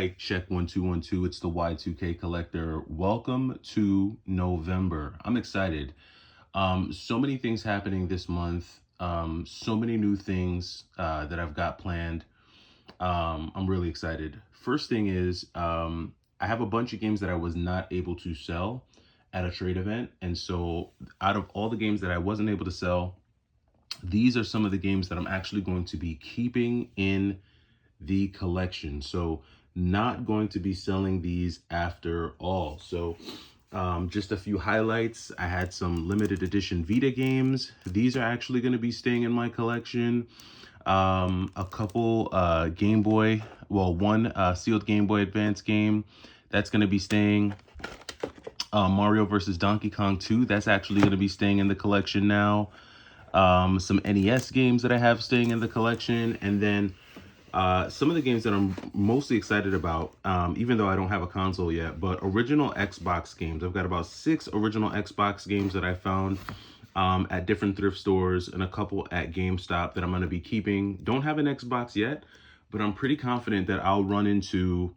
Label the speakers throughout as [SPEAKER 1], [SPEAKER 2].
[SPEAKER 1] Mike, check 1 2 1 2. It's the Y2K Collector. Welcome to November. I'm excited. So many things happening this month. So many new things that I've got planned. I'm really excited. First thing is, I have a bunch of games that I was not able to sell at a trade event. And so, out of all the games that I wasn't able to sell, these are some of the games that I'm actually going to be keeping in the collection. So not going to be selling these after all. So just a few highlights. I had some limited edition Vita games. These are actually going to be staying in my collection. A couple Game Boy, well, one sealed Game Boy Advance game that's going to be staying. Mario versus Donkey Kong 2, that's actually going to be staying in the collection now. Some NES games that I have staying in the collection, and then some of the games that I'm mostly excited about, even though I don't have a console yet, but original Xbox games. I've got about 6 original Xbox games that I found at different thrift stores and a couple at GameStop that I'm going to be keeping. Don't have an Xbox yet, but I'm pretty confident that I'll run into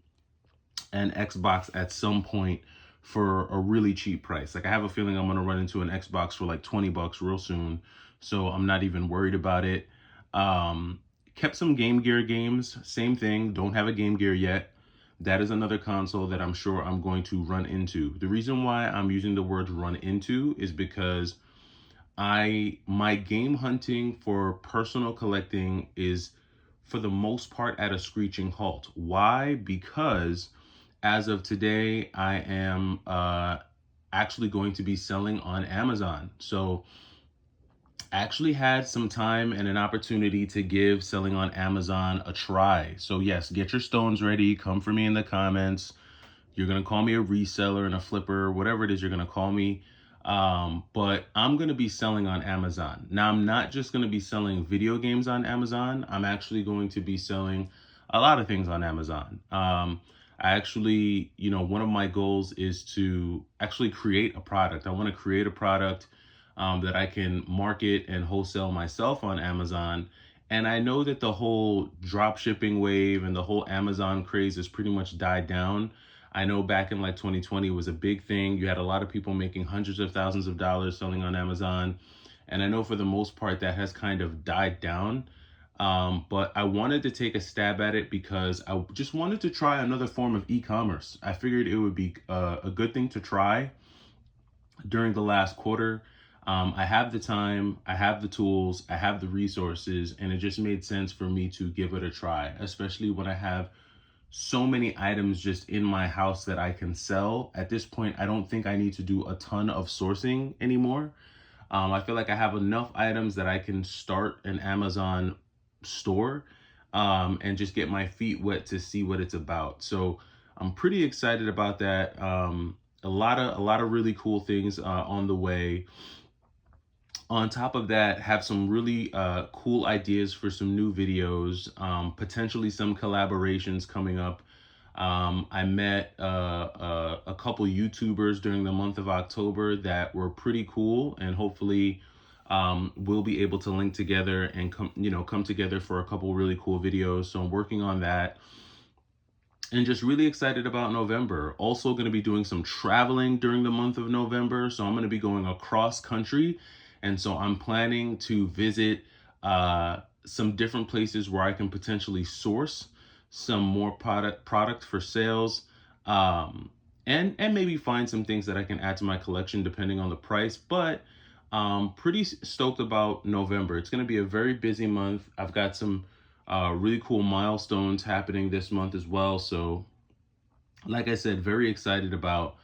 [SPEAKER 1] an Xbox at some point for a really cheap price. Like I have a feeling I'm going to run into an Xbox for like 20 bucks real soon. So I'm not even worried about it. Um, Kept some Game Gear games. Same thing. Don't have a Game Gear yet. That is another console that I'm sure I'm going to run into. The reason why I'm using the word run into is because my game hunting for personal collecting is for the most part at a screeching halt. Why? Because as of today, I am actually going to be selling on Amazon. So actually had some time and an opportunity to give selling on Amazon a try. So yes, get your stones ready. Come for me in the comments. You're going to call me a reseller and a flipper, whatever it is you're going to call me. But I'm going to be selling on Amazon. Now, I'm not just going to be selling video games on Amazon. I'm actually going to be selling a lot of things on Amazon. I actually, one of my goals is to actually create a product. I want to create a product that I can market and wholesale myself on Amazon. And I know that the whole drop shipping wave and the whole Amazon craze has pretty much died down. I know back in like 2020 it was a big thing. You had a lot of people making hundreds of thousands of dollars selling on Amazon. And I know for the most part that has kind of died down. But I wanted to take a stab at it because I just wanted to try another form of e-commerce. I figured it would be a good thing to try during the last quarter. I have the time, I have the tools, I have the resources, and it just made sense for me to give it a try, especially when I have so many items just in my house that I can sell. At this point, I don't think I need to do a ton of sourcing anymore. I feel like I have enough items that I can start an Amazon store and just get my feet wet to see what it's about. So I'm pretty excited about that. A lot of really cool things on the way. On top of that, have some really cool ideas for some new videos, potentially some collaborations coming up. I met a couple YouTubers during the month of October that were pretty cool, and hopefully we'll be able to link together and come together for a couple really cool videos. So I'm working on that and just really excited about November. Also going to be doing some traveling during the month of November. So I'm going to be going across country. And so I'm planning to visit some different places where I can potentially source some more product for sales. And maybe find some things that I can add to my collection depending on the price. But pretty stoked about November. It's going to be a very busy month. I've got some really cool milestones happening this month as well. So, like I said, very excited about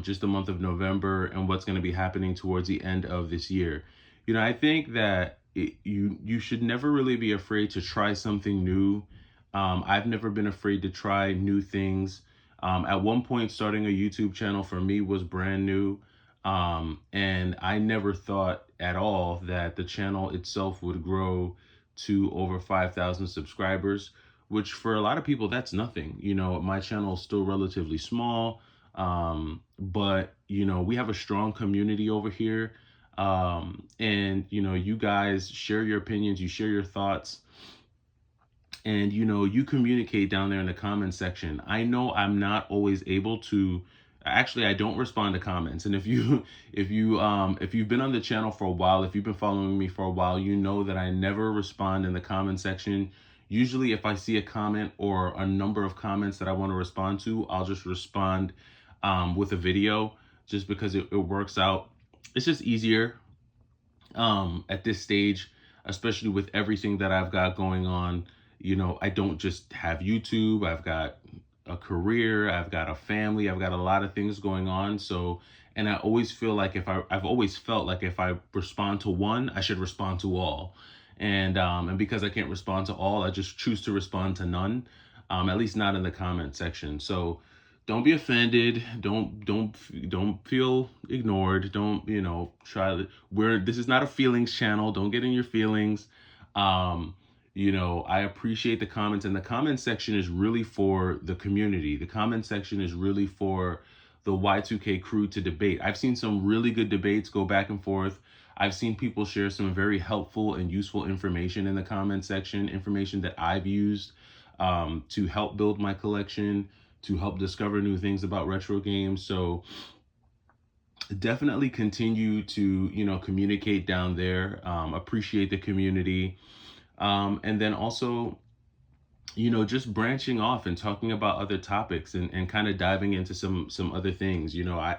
[SPEAKER 1] just the month of November and what's going to be happening towards the end of this year. I think that you should never really be afraid to try something new. I've never been afraid to try new things. At one point, starting a YouTube channel for me was brand new. And I never thought at all that the channel itself would grow to over 5,000 subscribers, which for a lot of people, that's nothing. My channel is still relatively small, but, we have a strong community over here. And, you guys share your opinions, you share your thoughts. and you communicate down there in the comment section. I know I'm not always able to, actually I don't respond to comments. And if you've been on the channel for a while, if you've been following me for a while, you know that I never respond in the comment section. Usually if I see a comment or a number of comments that I want to respond to, I'll just respond with a video, just because it works out. It's just easier at this stage, especially with everything that I've got going on. I don't just have YouTube, I've got a career, I've got a family, I've got a lot of things going on. So, and I always feel like I've always felt like if I respond to one, I should respond to all. And because I can't respond to all, I just choose to respond to none, at least not in the comment section. So don't be offended. Don't feel ignored. Don't, try to, this is not a feelings channel. Don't get in your feelings. I appreciate the comments, and the comment section is really for the community. The comment section is really for the Y2K crew to debate. I've seen some really good debates go back and forth. I've seen people share some very helpful and useful information in the comment section, information that I've used to help build my collection, to help discover new things about retro games. So definitely continue to, communicate down there, appreciate the community. And then also, just branching off and talking about other topics, and kind of diving into some other things.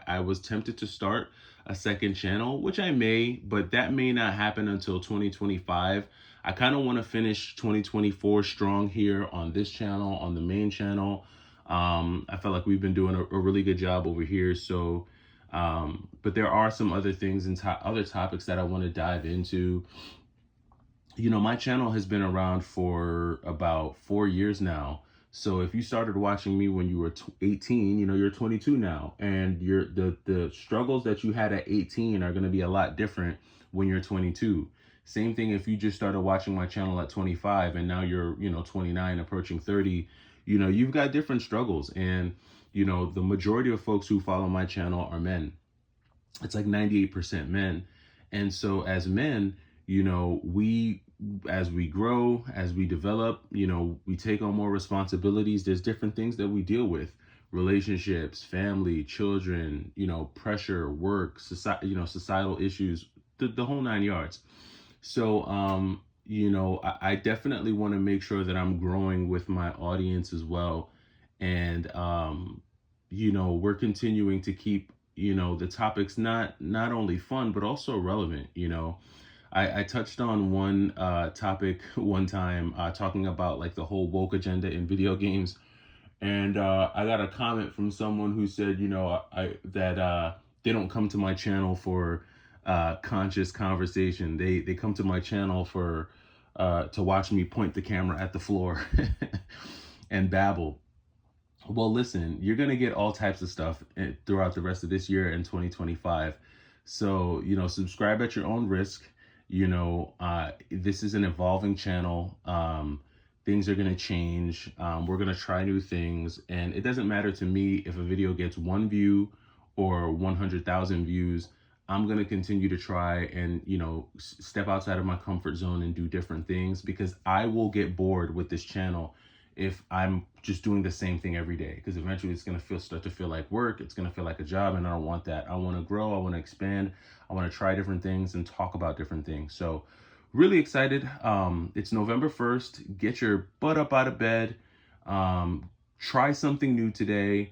[SPEAKER 1] I was tempted to start a second channel, which I may, but that may not happen until 2025. I kind of want to finish 2024 strong here on this channel, on the main channel. I felt like we've been doing a really good job over here. So, but there are some other things and other topics that I want to dive into. My channel has been around for about 4 years now. So if you started watching me when you were 18, you're 22 now, and the struggles that you had at 18 are going to be a lot different when you're 22. Same thing if you just started watching my channel at 25 and now you're, 29 approaching 30, you've got different struggles. And, the majority of folks who follow my channel are men. It's like 98% men. And so as men, as we grow, as we develop, we take on more responsibilities. There's different things that we deal with: relationships, family, children, pressure, work, societal issues, the whole 9 yards. So, I definitely want to make sure that I'm growing with my audience as well. And, we're continuing to keep, the topics not only fun, but also relevant. I touched on one topic one time, talking about like the whole woke agenda in video games. And I got a comment from someone who said, that they don't come to my channel for conscious conversation. They come to my channel for to watch me point the camera at the floor and babble. Well, listen, you're going to get all types of stuff throughout the rest of this year and 2025. So, subscribe at your own risk. This is an evolving channel. Things are going to change. We're going to try new things. And it doesn't matter to me if a video gets 1 view or 100,000 views. I'm going to continue to try and, step outside of my comfort zone and do different things, because I will get bored with this channel if I'm just doing the same thing every day, because eventually it's going to start to feel like work. It's going to feel like a job, and I don't want that. I want to grow. I want to expand. I want to try different things and talk about different things. So really excited. It's November 1st. Get your butt up out of bed. Try something new today.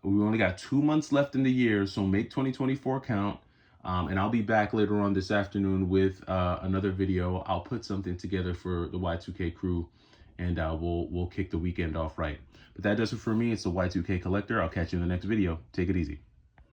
[SPEAKER 1] We only got 2 months left in the year, so make 2024 count. And I'll be back later on this afternoon with another video. I'll put something together for the Y2K crew, and we'll kick the weekend off right. But that does it for me. It's the Y2K Collector. I'll catch you in the next video. Take it easy.